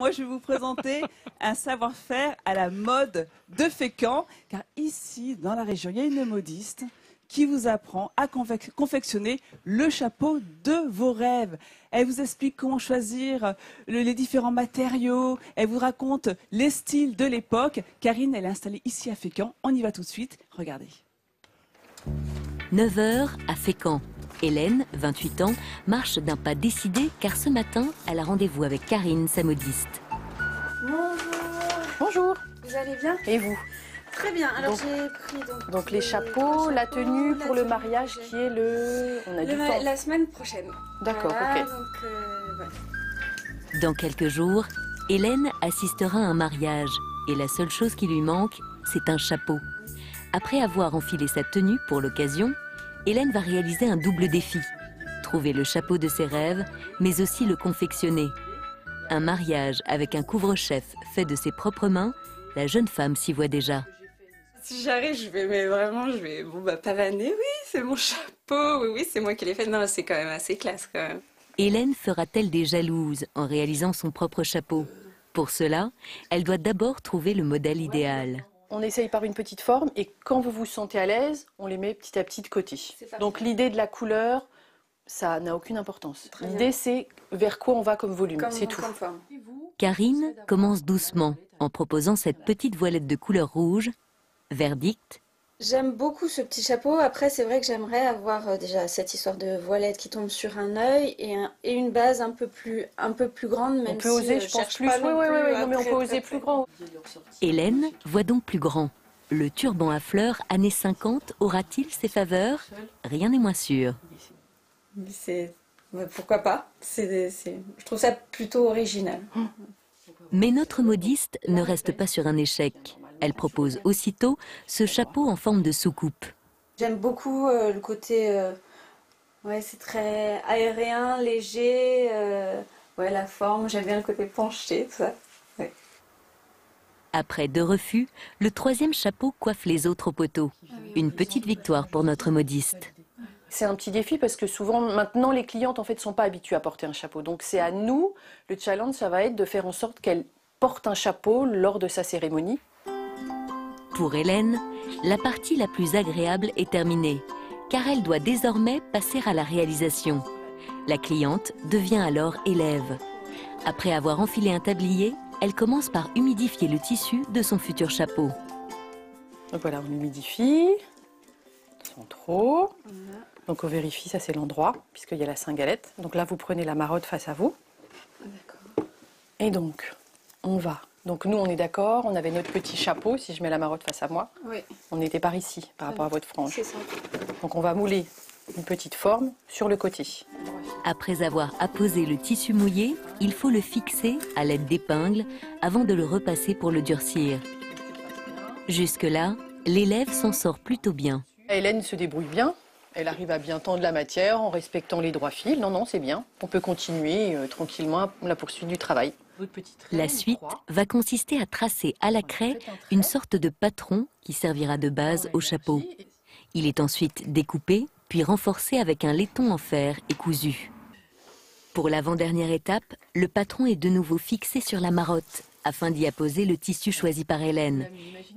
Moi, je vais vous présenter un savoir-faire à la mode de Fécamp, car ici, dans la région, il y a une modiste qui vous apprend à confectionner le chapeau de vos rêves. Elle vous explique comment choisir les différents matériaux. Elle vous raconte les styles de l'époque. Karine, elle est installée ici à Fécamp. On y va tout de suite. Regardez. 9 h à Fécamp. Hélène, 28 ans, marche d'un pas décidé car ce matin, elle a rendez-vous avec Karine, sa modiste. Bonjour. Bonjour. Vous allez bien? Et vous? Très bien. Alors j'ai pris donc les chapeaux, la tenue pour le mariage qui est on a du temps. La semaine prochaine. D'accord, voilà, ok. Donc, voilà. Dans quelques jours, Hélène assistera à un mariage et la seule chose qui lui manque, c'est un chapeau. Après avoir enfilé sa tenue pour l'occasion, Hélène va réaliser un double défi. Trouver le chapeau de ses rêves, mais aussi le confectionner. Un mariage avec un couvre-chef fait de ses propres mains, la jeune femme s'y voit déjà. Si j'arrive, je vais pavaner. Oui, c'est mon chapeau. Oui, c'est moi qui l'ai fait. Non, c'est quand même assez classe quand même. Hélène fera-t-elle des jalouses en réalisant son propre chapeau? Pour cela, elle doit d'abord trouver le modèle idéal. On essaye par une petite forme et quand vous vous sentez à l'aise, on les met petit à petit de côté. Donc l'idée de la couleur, ça n'a aucune importance. L'idée c'est vers quoi on va comme volume, c'est tout. Karine commence doucement en proposant cette petite voilette de couleur rouge. Verdict: J'aime beaucoup ce petit chapeau. Après, c'est vrai que j'aimerais avoir déjà cette histoire de voilette qui tombe sur un œil et une base un peu plus grande. Même on peut oser, je pense, plus. Oui, mais on peut oser plus grand. Hélène voit donc plus grand. Le turban à fleurs années 50 aura-t-il ses faveurs? Rien n'est moins sûr. Pourquoi pas? Je trouve ça plutôt original. Mais notre modiste ne reste pas sur un échec. Elle propose aussitôt ce chapeau en forme de soucoupe. J'aime beaucoup le côté, c'est très aérien, léger, la forme, j'aime bien le côté penché, tout ça. Ouais. Après 2 refus, le 3e chapeau coiffe les autres au poteau. Une petite victoire pour notre modiste. C'est un petit défi parce que souvent, maintenant, les clientes en fait sont pas habituées à porter un chapeau. Donc c'est à nous, le challenge, ça va être de faire en sorte qu'elle porte un chapeau lors de sa cérémonie. Pour Hélène, la partie la plus agréable est terminée, car elle doit désormais passer à la réalisation. La cliente devient alors élève. Après avoir enfilé un tablier, elle commence par humidifier le tissu de son futur chapeau. Donc voilà, on humidifie, sans trop. Donc on vérifie, ça c'est l'endroit, puisqu'il y a la cingalette. Donc là, vous prenez la marotte face à vous. D'accord. Et donc, on va. Donc nous, on est d'accord, on avait notre petit chapeau, si je mets la marotte face à moi. Oui. On était par ici, par rapport à votre frange. C'est ça. Donc on va mouler une petite forme sur le côté. Après avoir apposé le tissu mouillé, il faut le fixer à l'aide d'épingles avant de le repasser pour le durcir. Jusque-là, l'élève s'en sort plutôt bien. Hélène se débrouille bien. Elle arrive à bien tendre la matière en respectant les droits fils. Non, c'est bien. On peut continuer tranquillement la poursuite du travail. La suite va consister à tracer à la craie une sorte de patron qui servira de base au chapeau. Il est ensuite découpé, puis renforcé avec un laiton en fer et cousu. Pour l'avant-dernière étape, le patron est de nouveau fixé sur la marotte afin d'y apposer le tissu choisi par Hélène.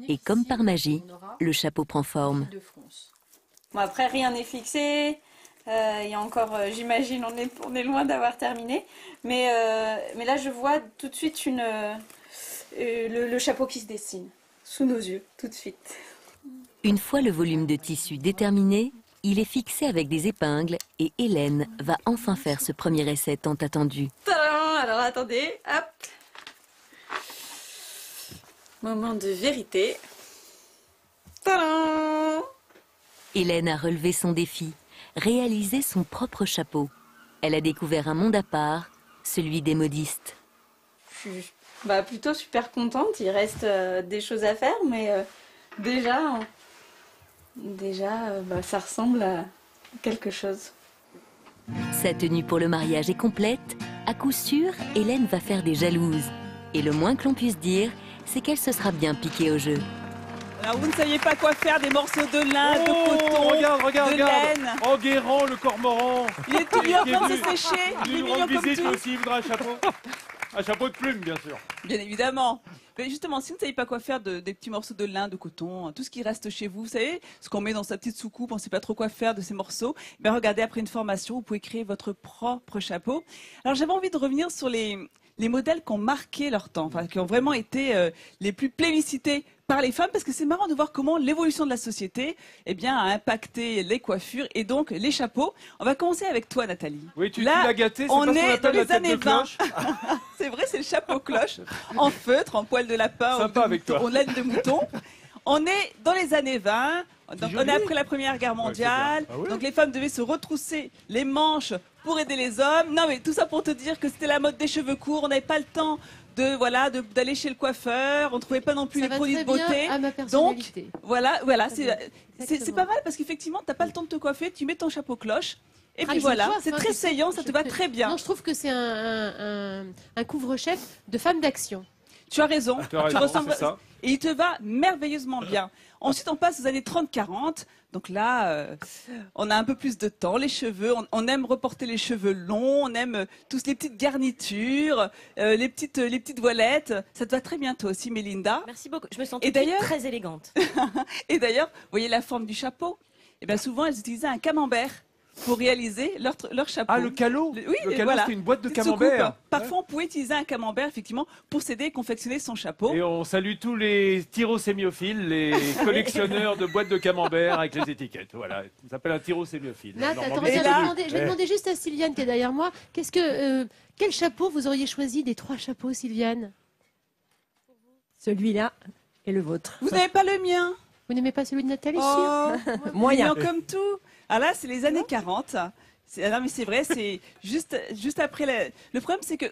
Et comme par magie, le chapeau prend forme. Bon, après, rien n'est fixé. Il y a encore, j'imagine, on est loin d'avoir terminé. Mais là, je vois tout de suite le chapeau qui se dessine sous nos yeux, tout de suite. Une fois le volume de tissu déterminé, il est fixé avec des épingles et Hélène va enfin faire ce premier essai tant attendu. Tadam! Alors attendez, hop. Moment de vérité. Tadam! Hélène a relevé son défi, réalisé son propre chapeau. Elle a découvert un monde à part, celui des modistes. Je suis plutôt super contente. Il reste des choses à faire, mais déjà, ça ressemble à quelque chose. Sa tenue pour le mariage est complète. À coup sûr, Hélène va faire des jalouses. Et le moins que l'on puisse dire, c'est qu'elle se sera bien piquée au jeu. Alors vous ne saviez pas quoi faire des morceaux de lin, de coton, regarde, de laine. Oh, Guérand, le cormoran. Il est tout bien en train de se sécher. Il Il est nous mignon rend comme visite, lui tout. aussi, il voudra un chapeau. Un chapeau de plume, bien sûr. Bien évidemment. Mais justement, si vous ne savez pas quoi faire des petits morceaux de lin, de coton, tout ce qui reste chez vous, vous savez, ce qu'on met dans sa petite soucoupe, on ne sait pas trop quoi faire de ces morceaux, ben regardez, après une formation, vous pouvez créer votre propre chapeau. Alors j'avais envie de revenir sur les modèles qui ont marqué leur temps, enfin, qui ont vraiment été les plus plébiscités par les femmes, parce que c'est marrant de voir comment l'évolution de la société a impacté les coiffures et donc les chapeaux. On va commencer avec toi, Nathalie. Oui, tu l'as gâté, on est dans les années 20. C'est vrai, c'est le chapeau cloche, en feutre, en poil de lapin, en laine de mouton. On est dans les années 20. Donc, on est après la Première Guerre mondiale. Ouais, oui. Donc les femmes devaient se retrousser les manches pour aider les hommes. Non, mais tout ça pour te dire que c'était la mode des cheveux courts. On n'avait pas le temps d'aller chez le coiffeur. On ne trouvait pas non plus les produits de beauté. À ma personnalité. Donc voilà, c'est pas mal parce qu'effectivement, tu n'as pas le temps de te coiffer. Tu mets ton chapeau cloche. Et puis voilà, c'est très saillant, ça te va très bien. Non, je trouve que c'est un couvre-chef de femme d'action. Tu as raison, tu ressembles ça. Et il te va merveilleusement bien. Ensuite, on passe aux années 30-40. Donc là, on a un peu plus de temps. Les cheveux, on aime reporter les cheveux longs, on aime tous les petites garnitures, les petites voilettes. Ça te va très bien toi aussi, Mélinda. Merci beaucoup. Je me sens très élégante. Et d'ailleurs, vous voyez la forme du chapeau. Et bien souvent, elles utilisaient un camembert pour réaliser leur chapeau. Ah, le calot. Oui, le calot, c'est une boîte de camembert. Parfois, on pouvait utiliser un camembert, effectivement, pour s'aider et confectionner son chapeau. Et on salue tous les tyrosémiophiles, les collectionneurs de boîtes de camembert avec les étiquettes. Voilà, ça s'appelle un tyrosémiophile. Nat, attends, je vais demander juste à Sylviane, qui est derrière moi, quel chapeau vous auriez choisi des 3 chapeaux, Sylviane? Celui-là et le vôtre. Vous n'avez pas le mien? Vous n'aimez pas celui de Nathalie? Moyen. Comme tout. Ah là, c'est les années 40. Non, mais c'est vrai, c'est juste après. Le problème, c'est que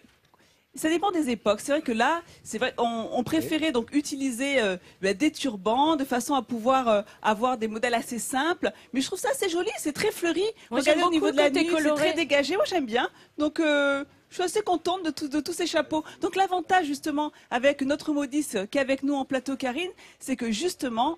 ça dépend des époques. C'est vrai que là, c'est vrai, on préférait donc utiliser des turbans de façon à pouvoir avoir des modèles assez simples. Mais je trouve ça assez joli, c'est très fleuri. Regardez au niveau de la nuque, c'est très dégagé. Moi, j'aime bien. Donc, je suis assez contente de tous ces chapeaux. Donc l'avantage justement avec notre modiste qui est avec nous en plateau, Karine, c'est que justement,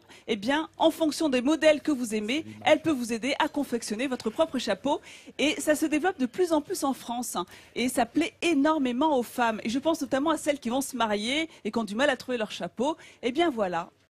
en fonction des modèles que vous aimez, elle peut vous aider à confectionner votre propre chapeau. Et ça se développe de plus en plus en France. Et ça plaît énormément aux femmes. Et je pense notamment à celles qui vont se marier et qui ont du mal à trouver leur chapeau. Eh bien voilà,